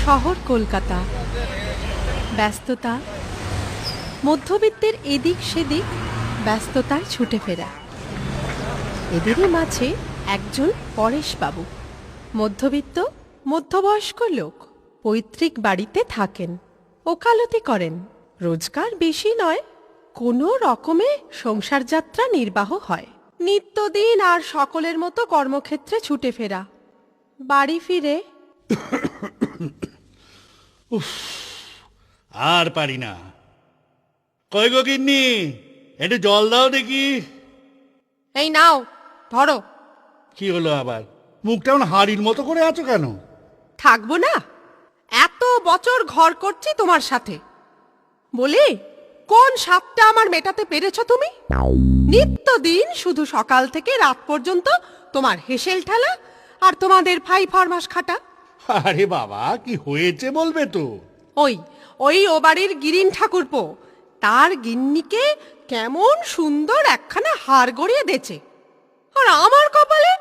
শহর কলকাতা, ব্যস্ততা, মধ্যবিত্তের এদিক সেদিক ব্যস্ততায় ছুটে ফেরা। এদেরই মাঝে একজন পরেশবাবু, মধ্যবিত্ত মধ্যবয়স্ক লোক, পৈতৃক বাড়িতে থাকেন, ওকালতি করেন। রোজগার বেশি নয়, কোনো রকমে সংসার যাত্রা নির্বাহ হয়। নিত্যদিন আর সকলের মতো কর্মক্ষেত্রে ছুটে ফেরা। বাড়ি ফিরে আর পারি না। কই গো গিন্নি, একটু জল দাও দেখি। এই নাও ধরো। কি হলো আবার? মুখটা হাড়ির মতো করে আছো কেন? থাকবো না? এত বছর ঘর করছি তোমার সাথে, বলি কোন সাপটা আমার মেটাতে পেরেছো তুমি? নিত্যদিন শুধু সকাল থেকে রাত পর্যন্ত তোমার হেসেল ঠেলা আর তোমাদের ফাই ফরমাস খাটা। আরে বাবা, কি হয়েছে বলবে তো? ওই ওই ও বাড়ির গিরিন ঠাকুরপো তার গিন্নিকে কেমন সুন্দর একখানা হার গড়িয়ে দেছে, আর আমার কপালে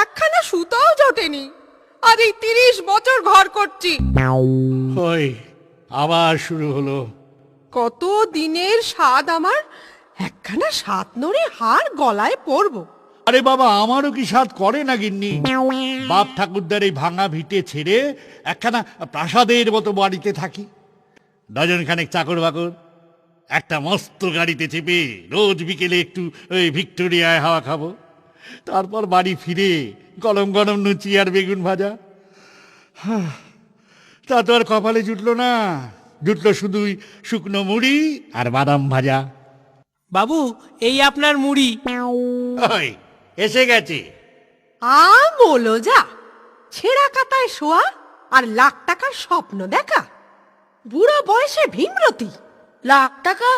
একখানা সুতোও জোটেনি। আজ এই 30 বছর ঘর করছি। ওই আবার শুরু হলো। কত দিনের স্বাদ আমার একখানা সাত নড়ে হার গলায় পরবো। আরে বাবা, আমারও কি সাধ করে না গিন্নি? বাপ ঠাকুরদার এই ভাঙা ভিটে ছেড়ে একখানা প্রাসাদের মতো বাড়িতে থাকি, ডজন খানেক চাকর বাকর, একটা মস্ত গাড়িতে চেপে রোজ বিকেলে একটু ওই ভিক্টোরিয়ায় হাওয়া খাবো, তারপর বাড়ি ফিরে গরম গরম লুচি আর বেগুন ভাজা। তা তো আর কপালে জুটলো না, জুটলো শুধুই শুকনো মুড়ি আর বাদাম ভাজা। বাবু, এই আপনার মুড়ি। ওই এসে গেছে। বলো যা, ছেঁড়া কাতায় শোয়া আর লাখ টাকার স্বপ্ন দেখা, বুড়ো বয়সে ভীমরতি। লাখ টাকা?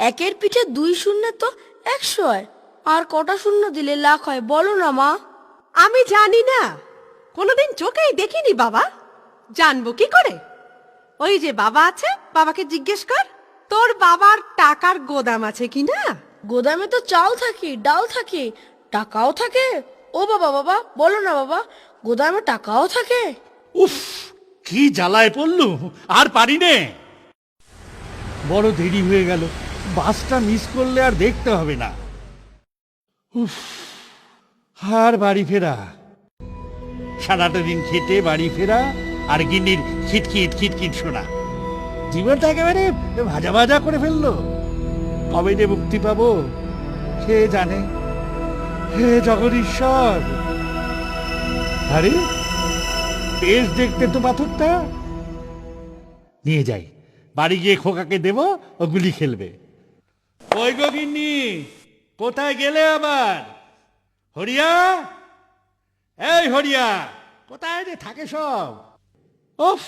একের পিঠে 2 শূন্যে তো 100 হয়। আর কটা শূন্য দিলে লাখ হয় বলো না মা? আমি জানি না, কোনোদিন চোখেই দেখিনি বাবা, জানবো কি করে? ওই যে বাবা আছে, বাবাকে জিজ্ঞেস কর তোর বাবার টাকার গোদাম আছে কিনা। গোদামে তো চাল থাকে, ডাল থাকে, টাকাও থাকে। ও বাবা, বাবা বলো না বাবা, গোদামে টাকাও থাকে? উফ, কি জ্বালায় পড়লু, আর পারি নে। বড় দেরি হয়ে গেল, বাসটা মিস করলে আর দেখতে হবে না। উফ, আর বাড়ি ফেরা, সারাটা দিন খেটে বাড়ি ফেরা আর গিন্নির খিটখিট খিটখিট শোনা। জীবনটা একেবারে ভাজা ভাজা করে ফেললো। কবে যে মুক্তি পাবো কে জানে। হে জগদীশ্বর! আরে বেশ দেখতে তো পাথরটা। নিয়ে যাই, বাড়ি গিয়ে খোকাকে দেব, ও গুলি খেলবে। ওই গো গিন্নি, কোথায় গেলে আবার? হরিয়া, এই হরিয়া, কোথায় যে থাকে সব? ওফ,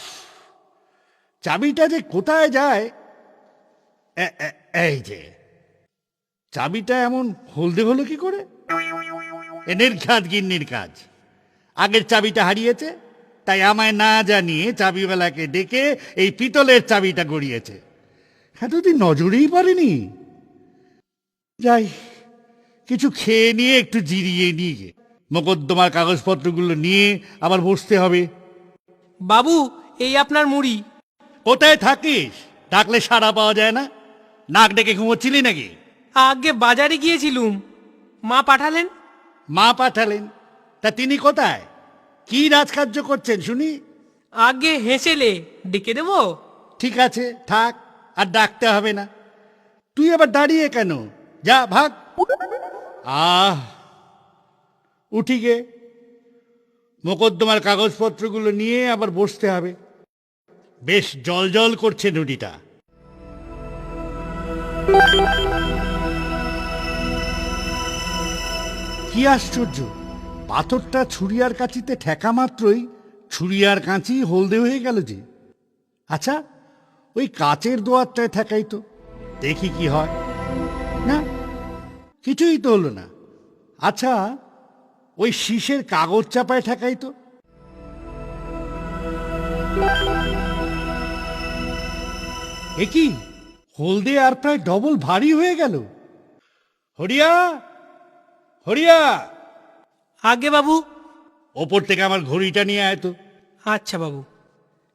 চাবিটা যে কোথায় যায়। এই যে চাবিটা এমন হলদে হলো কি করে? এনের কাজ গিন্নির কাজ। আগের চাবিটা হারিয়েছে, তাই আমায় না জানিয়ে চাবিওয়ালাকে ডেকে এই পিতলের চাবিটা গড়িয়েছে। এতদিন নজরেই পড়েনি। যাই, কিছু খেয়ে নিয়ে একটু জিরিয়ে নিয়ে মোকদ্দমার কাগজপত্রগুলো নিয়ে আবার বসতে হবে। বাবু, এই আপনার মুড়ি। কোথায় থাকিস? ডাকলে সাড়া পাওয়া যায় না? নাক ডেকে ঘুমোচ্ছিলি নাকি? আগে বাজারে গিয়েছিলুম, মা পাঠালেন। মা পাঠালেন? তা তিনি কোথায়? কি রাজকার্য করছেন শুনি? আগে হেসেলে ডেকে দেবো। ঠিক আছে, থাক, আর ডাকতে হবে না। তুই আবার দাঁড়িয়ে কেন? যা, ভাগ। উঠি গে, মোকদ্দমার কাগজপত্রগুলো নিয়ে আবার বসতে হবে। বেশ জল জল করছে নুডিটা। কি আশ্চর্য, পাথরটা ছুরি আর কাঁচিতে ঠেকা মাত্রই ছুরি আর কাঁচি হলদে হয়ে গেল যে। আচ্ছা, ওই কাচের দোয়ারটায় ঠেকাই তো, দেখি কি হয়। না, কিছুই তো হলো না। আচ্ছা, ওই শীষের কাগজ চাপায় ঠেকাই তো। এ কি, হলদে আর প্রায় ডবল ভারী হয়ে গেল। হরিয়া, হরিয়া! আগে বাবু। ওপর থেকে আমার ঘড়িটা নিয়ে আয় তো। আচ্ছা বাবু।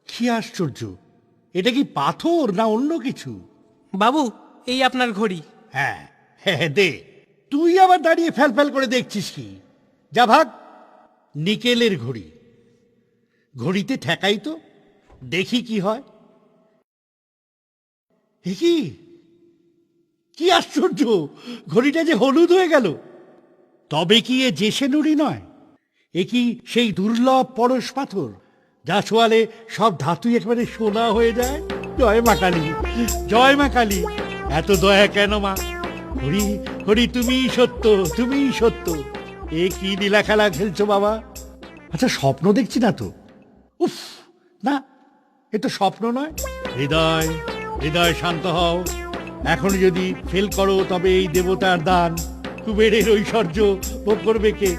কি আশ্চর্য, এটা কি পাথর না অন্য কিছু? বাবু, এই আপনার ঘড়ি। হ্যাঁ হ্যাঁ, দে। তুই আবার দাঁড়িয়ে ফ্যাল ফ্যাল করে দেখছিস কি? যা ভাগ। নিকেলের ঘড়ি, ঘড়িতে ঠেকাই তো, দেখি কি হয়। এ কি, কি আশ্চর্য, ঘড়িটা যে হলুদ হয়ে গেল। তবে কি এ জেসে নুড়ি নয়? এ কি সেই দুর্লভ পরশ পাথর যা ছোঁয়ালে সব ধাতুই একেবারে সোনা হয়ে যায়? জয় মা কালী, জয় মা কালী, এত দয়া কেন মা? হরি হরি, তুমিই সত্য, তুমিই সত্য। এ কি লীলা খেলা খেলছো বাবা? আচ্ছা, স্বপ্ন দেখছি না তো? উফ, না, এ তো স্বপ্ন নয়। হৃদয়, হৃদয় শান্ত হও। এখন যদি ফেল করো তবে এই দেবতার দান, কুবেরের ঐশ্বর্য ভোগ করবে কে?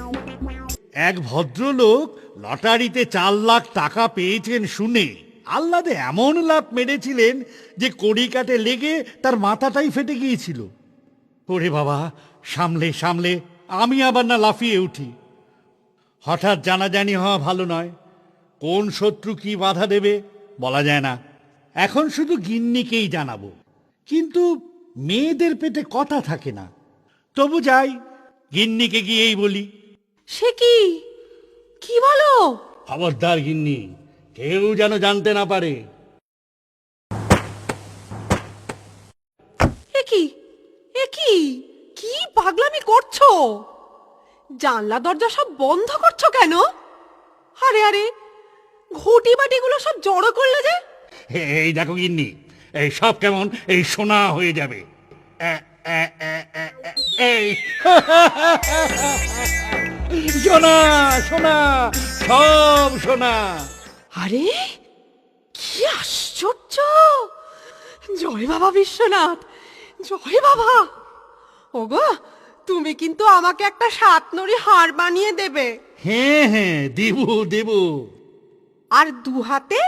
এক ভদ্রলোক লটারিতে 4 লাখ টাকা পেয়েছেন শুনে আহ্লাদে এমন লাফ মেরেছিলেন যে কড়ি কাটে লেগে তার মাথাটাই ফেটে গিয়েছিল। ওরে বাবা, সামলে সামলে, আমি আবার না লাফিয়ে উঠি। হঠাৎ জানাজানি হওয়া ভালো নয়। কোন শত্রু কি বাধা দেবে বলা যায় না। এখন শুধু গিন্নিকেই জানাবো, কিন্তু মেয়েদের পেটে কথা থাকে না। তবু যাই, গিন্নিকে গিয়েই বলি। সে কি, কি বলো? খবরদার গিন্নি, কেউ যেন জানতে না পারে। এ কি, এ কি, কি পাগলামি করছো? জানলা দরজা সব বন্ধ করছো কেন? আরে আরে, ঘটি বাটিগুলো সব জড়ো করলে যে। এই দেখো গিন্নি, এই সব কেমন এই সোনা হয়ে যাবে। এই সোনা, সোনা, সব সোনা। আরে, কি আশ্চর্য! জয় বাবা বিশ্বনাথ, জয় বাবা। ওগো, তুমি কিন্তু আমাকে একটা 7 নড়ি হার বানিয়ে দেবে। হ্যাঁ হ্যাঁ, দেব দেব। আর 2 হাতে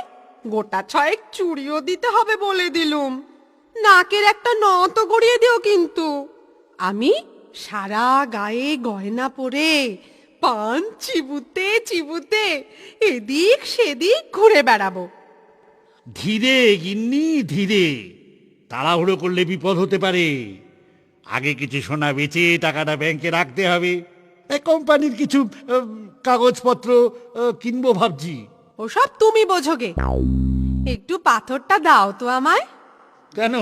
গোটা 6 চুড়িও দিতে হবে বলে দিলুম। নাকের একটা নথও গড়িয়ে দিও কিন্তু। আমি সারা গায়ে গয়না পরে পান চিবুতে চিবুতে এদিক সেদিক ঘুরে বেড়াবো। ধীরে গিন্নি, ধীরে। তাড়াহুড়ো করলে বিপদ হতে পারে। আগে কিছু সোনা বেচে টাকাটা ব্যাংকে রাখতে হবে। এই কোম্পানির কিছু কাগজপত্র কিনবো ভাবছি। ওসব তুমি বোঝোগে। একটু পাথরটা দাও তো আমায়। কেন,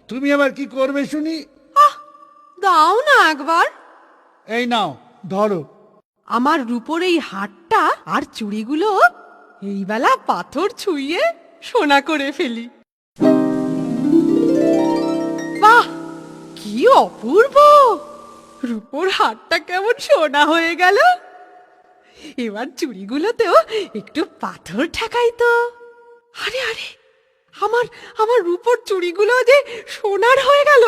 তুমি আবার কি করবে শুনি? আহ, দাও না একবার। এই নাও, ধরো। আমার রূপোর এই হারটা আর চুড়িগুলো এই বেলা পাথর ছুঁয়ে সোনা করে ফেলি। বাহ, কি অপূর্ব! রূপোর হারটা কেমন সোনা হয়ে গেল। এবার চুড়িগুলোতেও একটু পাথর ঠেকাই তো। আরে আরে, আমার আমার রূপোর চুড়িগুলো যে সোনার হয়ে গেল।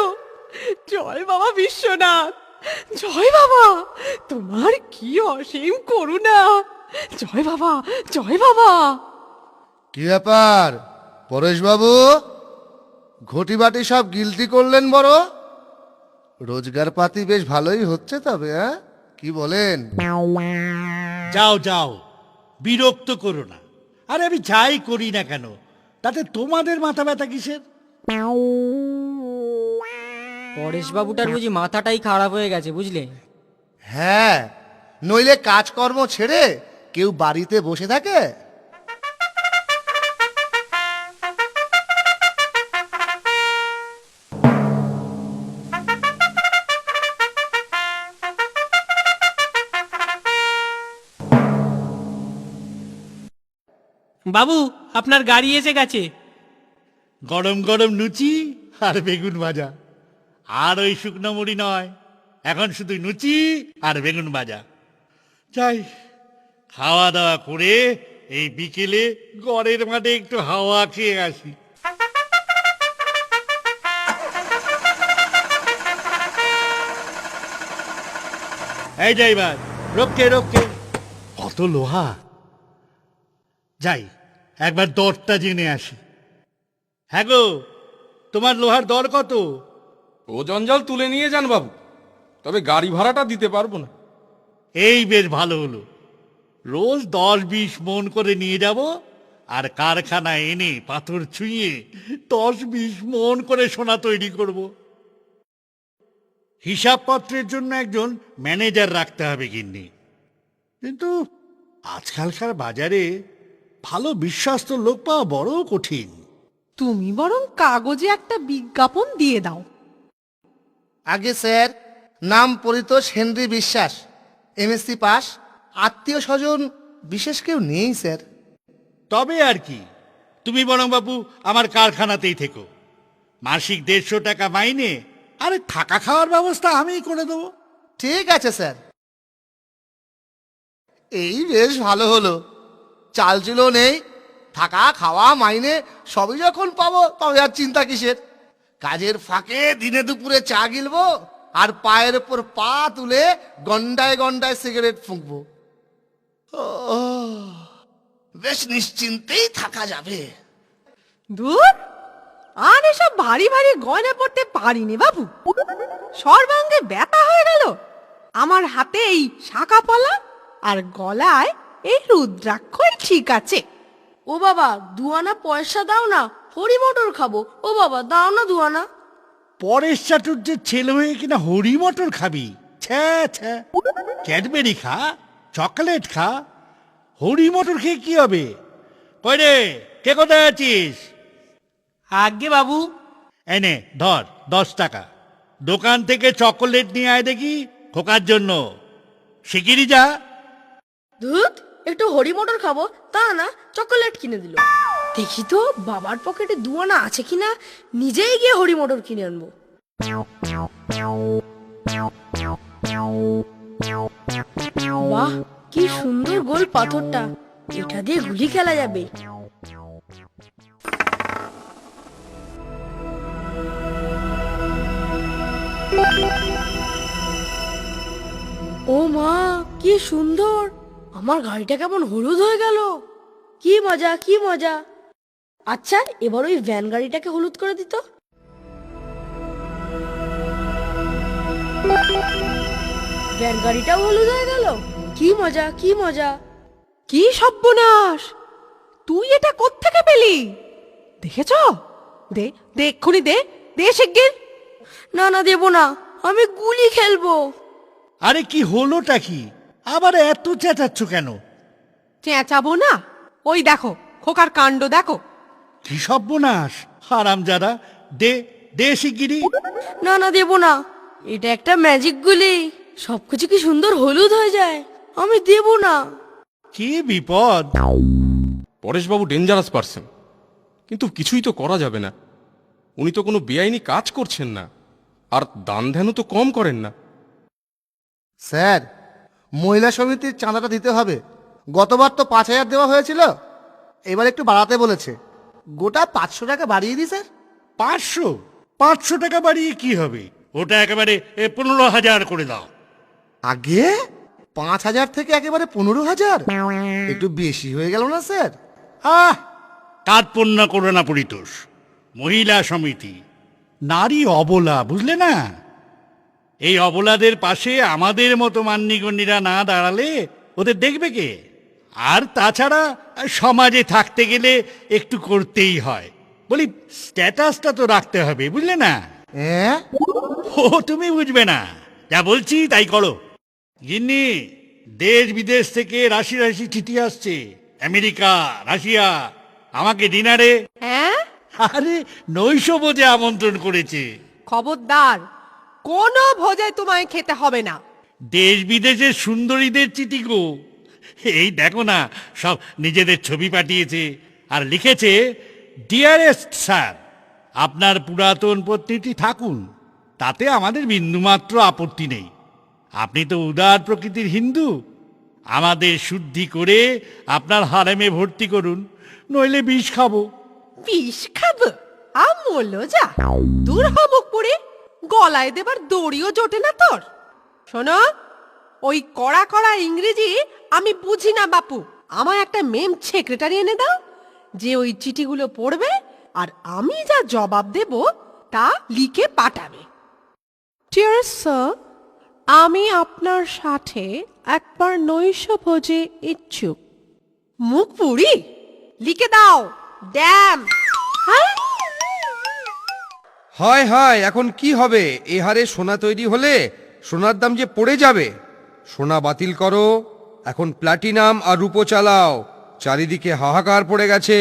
জয় বাবা বিশ্বনাথ, জয় বাবা, তোমার কি অসীম করুণা। জয় বাবা, জয় বাবা। কি ব্যাপার পরেশবাবু, ঘটি বাটি সব গিলতি করলেন বড়? রোজগার পাতি বেশ ভালোই হচ্ছে তবে, হ্যাঁ? কি বলেন? যাও যাও, বিরক্ত করো না। আরে আমি যাই করি না কেন, তাতে তোমাদের মাথা ব্যথা কিসের? পরেশবাবুটার বুঝি মাথাটাই খারাপ হয়ে গেছে, বুঝলে? হ্যাঁ, নইলে কাজকর্ম ছেড়ে কেউ বাড়িতে বসে থাকে? বাবু, আপনার গাড়ি এসে গেছে। গরম গরম লুচি আর বেগুন ভাজা। আর ওই শুকনো মুড়ি নয়, এখন শুধু লুচি আর বেগুন ভাজা। যাই, খাওয়া দাওয়া করে এই বিকেলে গড়ের মাঠে একটু হাওয়া খেয়ে আসি। এই যাইবার, রক্ষে রক্ষে, কত লোহা। যাই, একবার দরটা জেনে আসি। হ্যাঁ গো, তোমার লোহার দর কত? ও জঞ্জাল তুলে নিয়ে যান বাবু, তবে গাড়ি ভাড়াটা দিতে পারবো না। এই বেশ ভালো হলো। রোজ 10-20 মন করে নিয়ে যাব, আর কারখানায় এনে পাথর ছুঁয়ে 10-20 মন করে সোনা তৈরি করব। হিসাবপত্রের জন্য একজন ম্যানেজার রাখতে হবে গিন্নি, কিন্তু আজকালকার বাজারে ভালো বিশ্বস্ত লোক পাওয়া বড় কঠিন। তুমি বরং কাগজে একটা বিজ্ঞাপন দিয়ে দাও। আগে স্যার, নাম পরিতোষ হেনরি বিশ্বাস, এমএসসি পাস, আত্মীয় স্বজন বিশেষ কেউ নেই স্যার। তবে আর কি, তুমি বরং বাবু আমার কারখানাতেই থেকো। মাসিক 150 টাকা মাইনে, আরে থাকা খাওয়ার ব্যবস্থা আমিই করে দেবো। ঠিক আছে স্যার। এই বেশ ভালো হলো, চাল চুলো নেই, থাকা খাওয়া মাইনে সবই যখন পাবো তবে আর চিন্তা কিসের। কাজের ফাঁকে দিনে দুপুরে চা গিলবো আর পায়ের উপর পা তুলে গন্ডায় গন্ডায় সিগারেট ফুঁকবো। ও, বেশ নিশ্চিন্তেই থাকা যাবে। দূর, আর এসব ভারী ভারী গয়না পড়তে পারিনি বাবু, সর্বাঙ্গে ব্যথা হয়ে গেল। আমার হাতে এই শাঁখা পলা আর গলায় এই রুদ্রাক্ষই ঠিক আছে। ও বাবা, 2 আনা পয়সা দাও না, হরি মটর খাবো। ও বাবা, দাও না 2 আনা। পরেশ চাটুর্যের ছেলে হয়ে কিনা হরি মটর খাবি? ছ্যা ছ্যা, ক্যাডবেরি খা, চকলেট খা, হরি মটর খেয়ে কি হবে? কই রে, কে কোথায় আছিস? আজ্ঞে বাবু। এনে ধর 10 টাকা, দোকান থেকে চকোলেট নিয়ে আয় দেখি খোকার জন্য। শিগগিরই যা। ধুত, একটু হরি মটর খাবো তা না, চকোলেট কিনে দিল। দেখি তো বাবার পকেটে 2 আনা আছে কিনা, নিজেই গিয়ে হরি মটর কিনে আনবো। বাহ, কি সুন্দর গোল পাথরটা, এটা দিয়ে গুলি খেলা যাবে। ও মা, কি সুন্দর! আমার গাড়িটা কেমন হলুদ হয়ে গেল। কি মজা, কি মজা! আচ্ছা, এবার ওই ভ্যান গাড়িটাকে হলুদ করে দিত। ভ্যান গাড়িটাও হলুদ হয়ে গেল। কি মজা, কি মজা! কি সর্বনাশ, তুই এটা কোত্থেকে পেলি? দেখেছ? দে দে, এক্ষুনি দে, দে শিগগির। না না, দেবো না, আমি গুলি খেলবো। আরে কি হলোটা কি? আবার এত চেঁচাচ্ছ কেন? চেঁচাবো না, ওই দেখো খোকার কাণ্ড দেখো। কি সর্বনাশ, হারামজাদা! দে দে শিগগিরই। না না, দেবো না, এটা একটা ম্যাজিক গুলি, সবকিছু কি সুন্দর হলুদ হয়ে যায়। আমি দেবো না। কি বিপদ! পরেশবাবু ডেঞ্জারাস পারসন, কিন্তু কিছুই তো করা যাবে না। উনি তো কোনো বেআইনি কাজ করছেন না, আর দান ধ্যানও তো কম করেন না। স্যার, মহিলা সমিতির চাঁদাটা দিতে হবে। গতবার তো 5000 দেওয়া হয়েছিল, এবার একটু বাড়াতে বলেছে। গোটা 500 টাকা বাড়িয়ে দিই স্যার। 500 টাকা বাড়িয়ে কি হবে? ওটা একেবারে 15,000 করে দাও। আগে 5000 থেকে একেবারে 15,000, একটু বেশি হয়ে গেল না স্যার? আহ, কার্পণ্য করো না পরিতোষ। মহিলা সমিতি, নারী অবলা, বুঝলে না? এই অবলাদের পাশে আমাদের মতো মান্যিগণ্যিরা না দাঁড়ালে ওদের দেখবে কে? আর তাছাড়া সমাজে থাকতে গেলে একটু করতেই হয়। বলি, স্ট্যাটাসটা তো রাখতে হবে, বুঝলে না? হ্যাঁ, ও তুমি বুঝবে না, যা বলছি তাই করো। গিন্নি, দেশ বিদেশ থেকে রাশি রাশি চিঠি আসছে, আমেরিকা, রাশিয়া, আমাকে ডিনারে, হ্যাঁ, আরে নৈশ ভোজে আমন্ত্রণ করেছে। খবরদার, কোনো ভোজে তোমায় খেতে হবে না। দেশ বিদেশের সুন্দরীদের চিঠি গো। এই দেখো না, সব নিজেদের ছবি পাঠিয়েছে আর লিখেছে, ডিয়ারেস্ট স্যার, আপনার পুরাতন পত্নীটি থাকুন, তাতে আমাদের বিন্দুমাত্র আপত্তি নেই। আপনি তো উদার প্রকৃতির হিন্দু, আমাদের শুদ্ধি করে আপনার হারেমে ভর্তি করুন, নইলে বিষ খাবো। বিষ খাবো? আমল যা, দূর হবুক পুরে, গলায় দেবার দড়িও জোটে না তোর। শোনো, ওই কড়া কড়া ইংরেজি আমি বুঝি না বাপু। আমায় একটা মেম সেক্রেটারি এনে দাও, যে ওই চিঠিগুলো পড়বে আর আমি যা জবাব দেব তা লিখে পাঠাবে। ডিয়ার স্যার, আমি আপনার সাথে একবার নৈশ ভোজে ইচ্ছুক। মুখ পুরি, লিখে দাও ড্যাম। হ্যাঁ, হয় হয়, এখন কি হবে? এ হারে সোনা তৈরি হলে সোনার দাম যে পড়ে যাবে। সোনা বাতিল করো, এখন প্লাটিনাম আর রূপো চালাও। চারিদিকে হাহাকার পড়ে গেছে।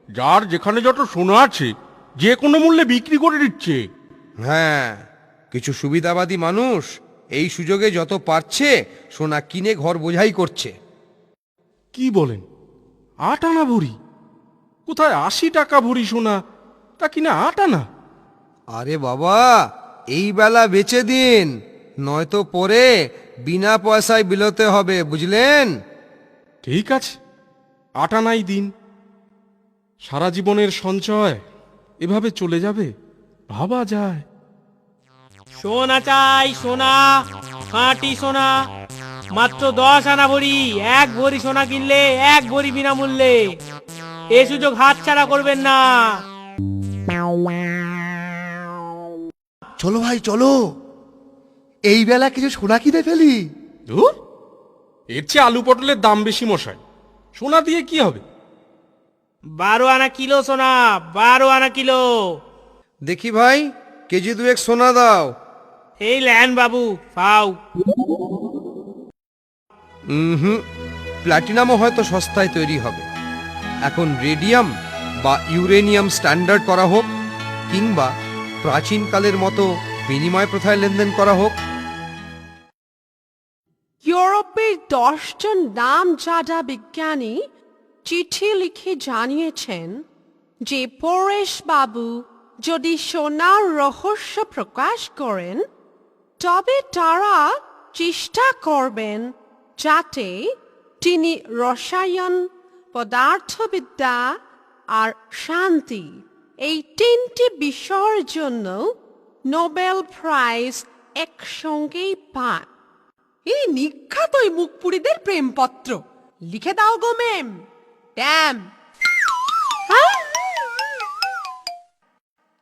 যার যেখানে যত সোনা আছে যে কোনো মূল্যে বিক্রি করে দিচ্ছে। হ্যাঁ, কিছু সুবিধাবাদী মানুষ এই সুযোগে যত পারছে সোনা কিনে ঘর বোঝাই করছে। কি বলেন, 8 আনা ভরি? কোথায় 80 টাকা ভরি সোনা, তা কিনা 8 আনা? আরে বাবা, এই বেলা বেচে দিন, নয়তো পরে বিনা পয়সায় বিলোতে হবে, বুঝলেন? ঠিক আছে, 8 আনাই দিন। সারা জীবনের সঞ্চয় এভাবে চলে যাবে, ভাবা যায়? সোনা চাই, সোনা, খাঁটি সোনা, মাত্র 10 আনা ভরি। 1 ভরি সোনা কিনলে 1 ভরি বিনামূল্যে। এ সুযোগ হাতছাড়া করবেন না। চলো ভাই চলো, এই বেলা কিছু সোনা কিনে ফেলি। ধুর, এর চেয়ে আলু পটলের দাম বেশি মশাই, সোনা দিয়ে কি হবে? 12 আনা কিলো সোনা, 12 আনা কিলো। দেখি ভাই, কেজি 2 সোনা দাও। এই ল্যান বাবু, পাও। হুম, প্ল্যাটিনামও হয়তো সস্তায় তৈরি হবে। এখন রেডিয়াম বা ইউরেনিয়াম স্ট্যান্ডার্ড করা হোক, কিংবা প্রাচীনকালের মতো বিনিময় প্রথায় লেনদেন করা হোক। ইউরোপের 10 জন নামজাদা বিজ্ঞানী চিঠি লিখে জানিয়েছেন যে পরেশবাবু যদি সোনার রহস্য প্রকাশ করেন তবে তারা চেষ্টা করবেন যাতে তিনি রসায়ন, পদার্থবিদ্যা আর শান্তি এই 3টি বিষয়ের জন্য নোবেল প্রাইজ একসঙ্গেই পান। এই নিখ্যাত ওই মুখপুরীদের প্রেমপত্র লিখে দাও গো মেম, ড্যাম।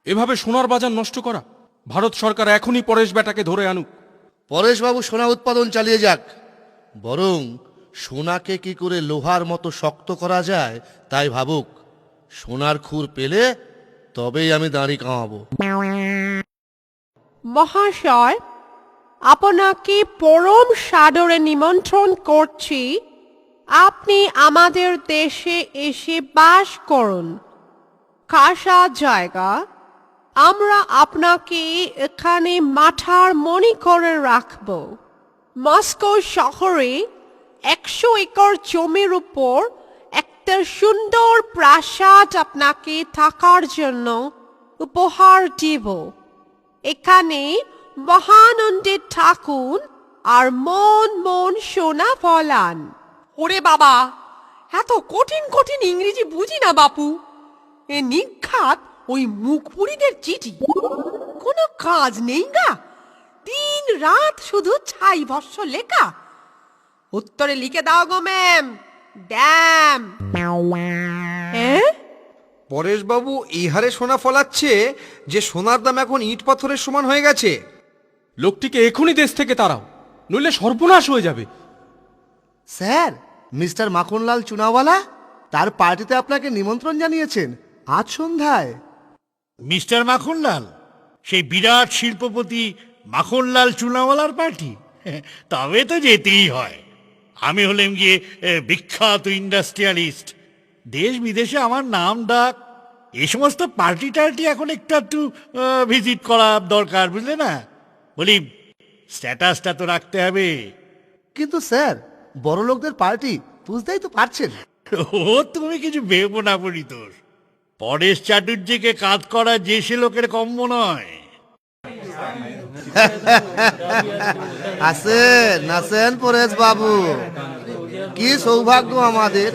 এভাবে সোনার বাজার নষ্ট করা, ভারত সরকার এখনই পরেশ বেটাকে ধরে আনুক। পরেশবাবু সোনা উৎপাদন চালিয়ে যাক, বরং সোনাকে কি করে লোহার মতো শক্ত করা যায় তাই ভাবুক। সোনার খুর পেলে তবেই আমি দাঁড়ি কামাবো। মহাশয়, আপনাকে পরম সাদরে নিমন্ত্রণ করছি, আপনি আমাদের দেশে এসে বাস করুন। খাসা জায়গা, আমরা আপনাকে এখানে মাথার মণি করে রাখব। মস্কো শহরে 100 একর জমির উপর একটা সুন্দর প্রাসাদ আপনাকে থাকার জন্য উপহার দিব। এখানে মহানন্দে থাকুন আর মন মন সোনা ফলান। ওরে বাবা, এত কঠিন কঠিন ইংরেজি বুঝি না বাপু। এ নিঘাত ওই মুখপুরীদের চিঠি, কোনো কাজ নেই গা, দিন রাত শুধু ছাই ভস্য লেখা। উত্তরে লিখে দাও গো ম্যাম, ড্যাম। হ্যাঁ, পরেশবাবু এই হারে সোনা ফলাচ্ছে যে সোনার দাম এখন ইট পাথরের সমান হয়ে গেছে। লোকটিকে এখনই দেশ থেকে তাড়াও, নইলে সর্বনাশ হয়ে যাবে। স্যার, মিস্টার মাখনলাল চুনাওয়ালা তার পার্টিতে আপনাকে নিমন্ত্রণ জানিয়েছেন আজ সন্ধ্যায়। মিস্টার মাখনলাল, সেই বিরাট শিল্পপতি মাখনলাল চুনাওয়ালার পার্টি? তবে তো যেতেই হয়। আমি হলাম গিয়ে বিখ্যাত ইন্ডাস্ট্রিয়ালিস্ট, দেশ বিদেশে আমার নাম ডাক। এই সমস্ত পার্টি টার্টি এখন একটু ভিজিট করা দরকার, বুঝলে না? বলি, স্ট্যাটাসটা তো রাখতে হবে। কিন্তু স্যার, বড় লোকদের পার্টি, বুঝতেই তো পারছেন। ও তুমি কিছু ভেবো না পরিতোষ, পরেশ চাটুর্যকে কাজ করা যে সে লোকের কম্য নয়। আছেন পরেশ বাবু, কি সৌভাগ্য আমাদের,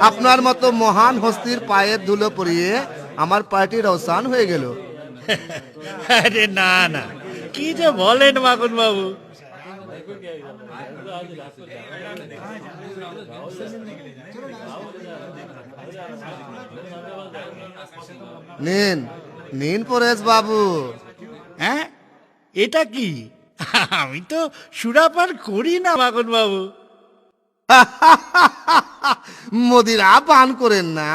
আপনার মতো মহান হস্তির পায়ের ধুলো পরিয়ে আমার পার্টির অবসান হয়ে গেল। আরে না না, কি যে বলেন মাখন বাবু। নিন নিন পরেশ বাবু। হ্যাঁ, এটা কি? আমি তো সুরাপান করি না মাখন বাবু। মদিরা পান করেন না?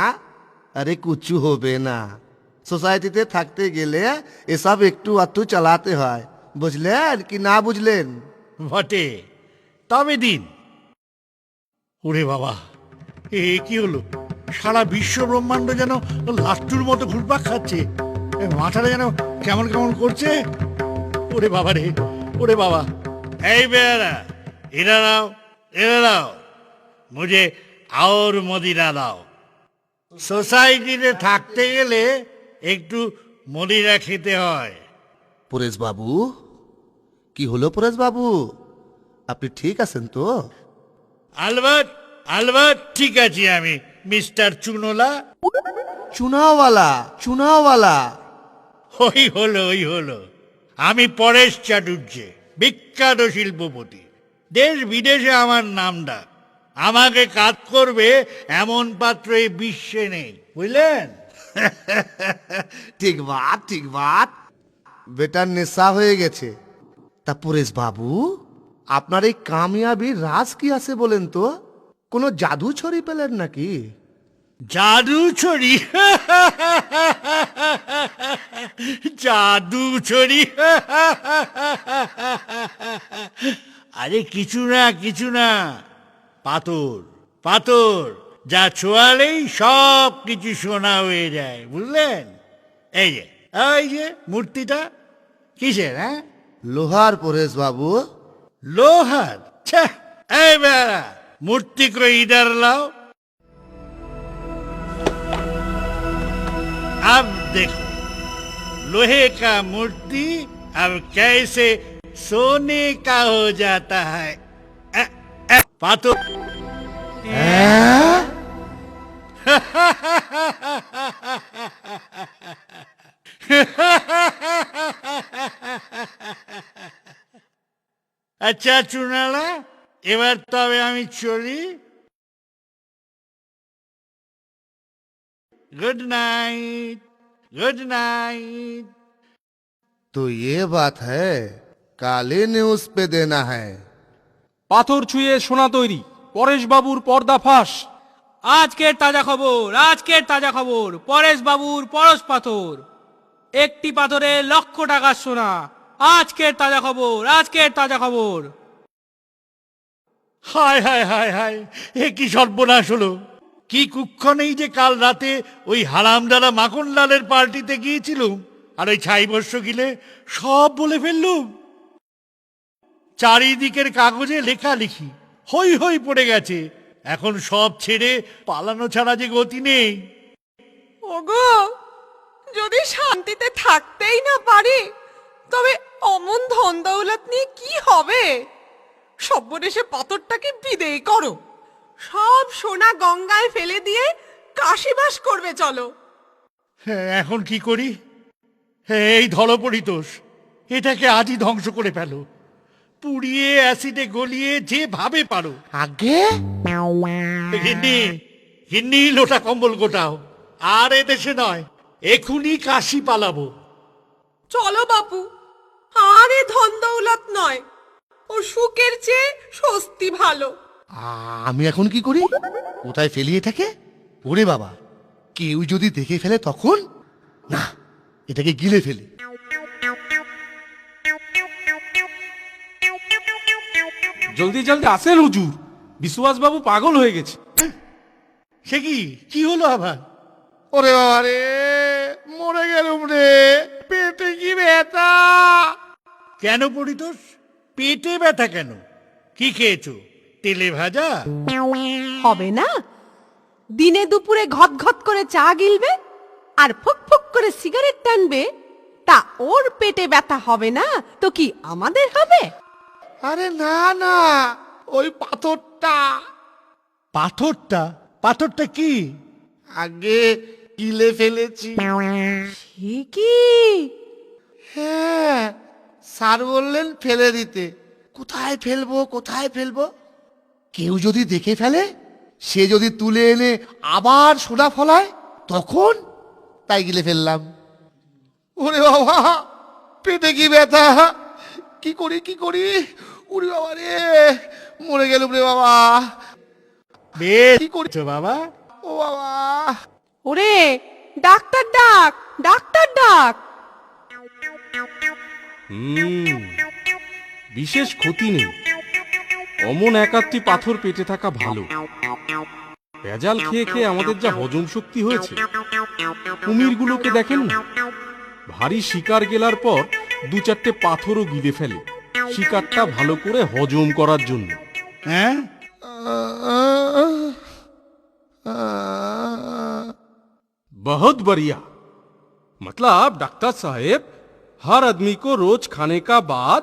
আরে কুচু হবে না, সোসাইটিতে থাকতে গেলে এসব একটু আধটু চালাতে হয়, বুঝলেন কি না বুঝলেন? বটে, তবে দিন। ওরে বাবা, এ কি হলো? সারা বিশ্ব ব্রহ্মাণ্ড যেন লাট্টুর মতো ঘুরপাক খাচ্ছে, মাথাটা যেন কেমন কেমন করছে। ওরে বাবা রে, ওরে বাবা। এই বেয়ারা, এরা দাও, এরা দাও, মুঝে আর মদিরা দাও। সোসাইটিতে থাকতে গেলে একটু মদিরা খেতে হয়। পরেশ বাবু, কি হলো পরেশ বাবু, আপনি ঠিক আছেন তো? আলবাত আলবাত ঠিক আছি আমি, মিস্টার চুনোলা। চুনাওয়ালা, চুনাওয়ালা। ওই হলো আমি পরেশ চাটুর্যে, বিখ্যাত শিল্পপতি। দেশ বিদেশে আমার নাম ডাক। আমাকে কাজ করবে এমন পাত্র এই বিশ্বে নেই, বুঝলেন? ঠিক বাত, ঠিক বাত। বেটার নেশা হয়ে গেছে। তা পরেশ বাবু, আপনার এই কামিয়াবির রাজ কি আছে বলেন তো? কোনো জাদু ছড়ি পেলেন নাকি? জাদু ছড়ি? জাদু ছড়ি? আরে কিছু না, কিছু না, পাথর, পাথর যা ছোঁয়ালেই সব কিছু সোনা হয়ে যায়, বুঝলেন? এই যে, এই যে মূর্তিটা কিসের? হ্যাঁ, লোহার পরেশ বাবু। लोहार। छे, ए बेरा, मूर्ति को इधर लाओ। अब देखो लोहे का मूर्ति अब कैसे सोने का हो जाता है। पातो আচ্ছা চুনালা, এবার তবে আমি চলি। Good night, good night. तो ये बात है, काले न्यूज पे देना है। পাথর ছুঁয়ে সোনা তৈরি, পরেশ বাবুর পর্দা ফাঁস। আজকের তাজা খবর, আজকের তাজা খবর, পরেশ বাবুর পরশ পাথর, একটি পাথরে লক্ষ টাকার সোনা। আজকের তাজা খবর, আজকের তাজা খবর। হায় হায় হায় হায়, এ কি সর্বনাশ হলো! কি কুক্ষণেই যে কাল রাতে ওই হারামদাদা মাখনলালের পার্টিতে গিয়েছিলুম, আর ওই ছাই বর্ষ গিলে সব বলে ফেললুম। চারিদিকের কাগজে লেখালেখি হই হই পড়ে গেছে। এখন সব ছেড়ে পালানো ছাড়া যে গতি নেই। ওগো, যদি শান্তিতে থাকতেই না পারি, তবে অমন ধন দৌলত নিয়ে কি হবে? সব্বনেশে পাথরটাকে বিদেয় করো, সব সোনা গঙ্গায় ফেলে দিয়ে কাশিবাস করবে চলো। হ্যাঁ, এখন কি করি? হ্যাঁ, এই ধরো পরিতোষ, এটাকে আজই ধ্বংস করে ফেলো, পুড়িয়ে অ্যাসিডে গলিয়ে যেভাবে পারো। আগে গিন্নি, গিন্নি, লোটা কম্বল গোটাও, আর এ দেশে নয়, এখুনি কাশি পালাবো। চলো বাপু, আরে ধন দৌলত নয়, ও সুখের চেয়ে স্বস্তি ভালো। আমি এখন কি করি? কোথায় ফেলি এটাকে? ওরে বাবা, কেউ যদি দেখে ফেলে তখন? না, এটাকে গিলে ফেলি। জলদি জলদি আসেন হুজুর, বিশ্ববাস বাবু পাগল হয়ে গেছে। সে কি, কি হলো আবার? ওরে বাবা রে, মরে গেলুম রে, পেটে কি ব্যথা! কেন পরিতোষ, পেটে ব্যথা কেন? কি খেয়েছো? তেলে ভাজা? হবে না, দিনে দুপুরে ঘট ঘট করে চা গিলবে আর ফুক ফুক করে সিগারেট টানবে, তা ওর পেটে ব্যথা হবে না তো কি আমাদের হবে? আরে না না, ওই পাথরটা। পাথরটা? পাথরটা কি? আগে গিলে ফেলেছি। সে কি? হ্যাঁ, স্যার বললেন ফেলে দিতে। কোথায় ফেলবো, কোথায় ফেলবো? কেউ যদি দেখে ফেলে, সে যদি তুলে এনে আবার সোনা ফলায়, তখন? তাই গিলে ফেললাম। ওরে বাবা, পেটে কি ব্যথা! কি করি, কি করি? ওরে বাবা রে, মরে গেলুম রে বাবা। বেশ কি করছো বাবা? ও বাবা, ওরে ডাক্তার ডাক, ডাক্তার ডাক। বিশেষ ক্ষতি নেই, অমন একাত্তি পাথর পেটে থাকা ভালো। ভেজাল খেয়ে খেয়ে আমাদের যা হজম শক্তি হয়েছে, কুমিরগুলোকে দেখেন না, ভারী শিকার গেলার পর দু চারটে পাথরও গিলে ফেলে শিকারটা ভালো করে হজম করার জন্য। হ্যাঁ, बहुत बढ़िया। मतलब डॉक्टर साहेब, हर आदमी को रोज खाने का बाद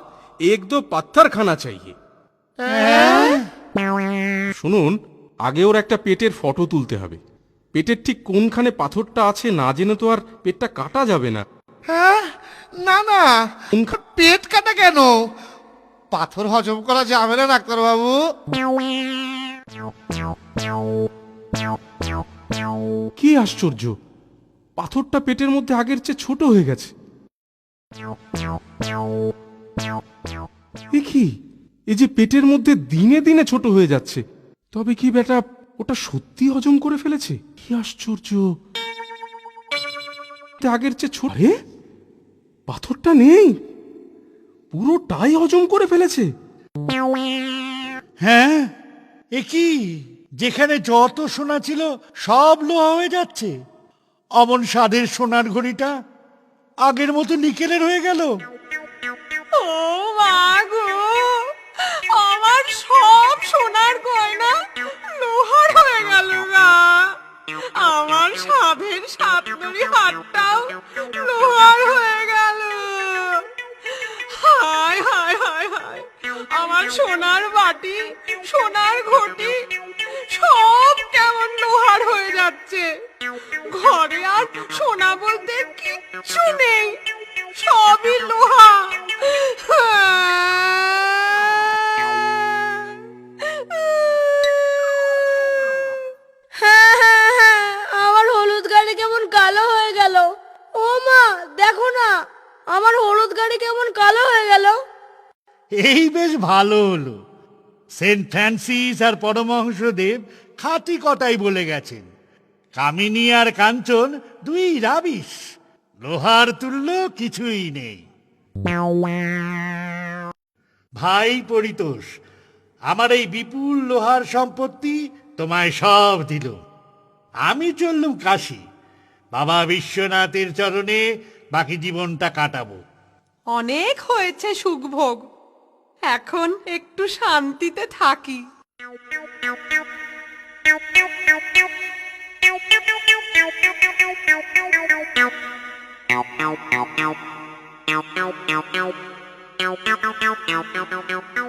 एक दो पत्थर खाना चाहिए। শুনুন, আগে ওর একটা পেটের ফটো তুলতে হবে। পেটের ঠিক কোনখানে পাথরটা আছে না জেনে তো আর পেটটা কাটা যাবে না। হ্যাঁ, না না, কোনখানে? পেট কাটা কেন? পাথর হজম করা যাবে না ডাক্তার বাবু। কি আশ্চর্য, পাথরটা পেটের মধ্যে আগের চেয়ে ছোট হয়ে গেছে। এ কি, এই যে পেটের মধ্যে দিনে দিনে ছোট হয়ে যাচ্ছে, তবে কি বেটা ওটা সত্যি হজম করে ফেলেছে? কি আশ্চর্য, আগের চেয়ে ছোট। আরে, পাথরটা নেই, পুরোটাই হজম করে ফেলেছে। হ্যাঁ, এ কি, যেখানে যত সোনা ছিল সব লোহা হয়ে যাচ্ছে। অমন স্বাদের সোনার ঘড়িটা আগের মতো নিকেলের হয়ে গেল। ও মা গো, আমার সব সোনার গয়না লোহার হয়ে গেল গা। আমার সাধের সাতনড়ি হাতটাও লোহার হয়ে গেল। হায় হায় হায় হায়, আমার সোনার বাটি, সোনার ঘটি সব কেমন লোহার হয়ে যাচ্ছে। ঘরে আর সোনা বলতে কিচ্ছু নেই, সবই লোহা। হ্যাঁ হ্যাঁ হ্যাঁ, আমার হলুদ গাড়ি কেমন কালো হয়ে গেল। ও মা, দেখো না, আমার হলুদ গাড়ি কেমন কালো হয়ে গেল। এই বেশ ভালো হলো। সেন্ট ফ্রান্সিস আর পরমহংসদেব খাঁটি কথাই বলে গেছেন, কামিনী আর কাঞ্চন দুই রাবিশ, লোহার তুল্য কিছুই নেই। ভাই পরিতোষ, আমার এই বিপুল লোহার সম্পত্তি তোমায় সব দিল। আমি চললুম কাশী, বাবা বিশ্বনাথের চরণে বাকি জীবনটা কাটাবো। অনেক হয়েছে সুখভোগ, এখন একটু শান্তিতে থাকি। Meow meow meow meow meow meow meow meow meow meow meow meow meow meow meow meow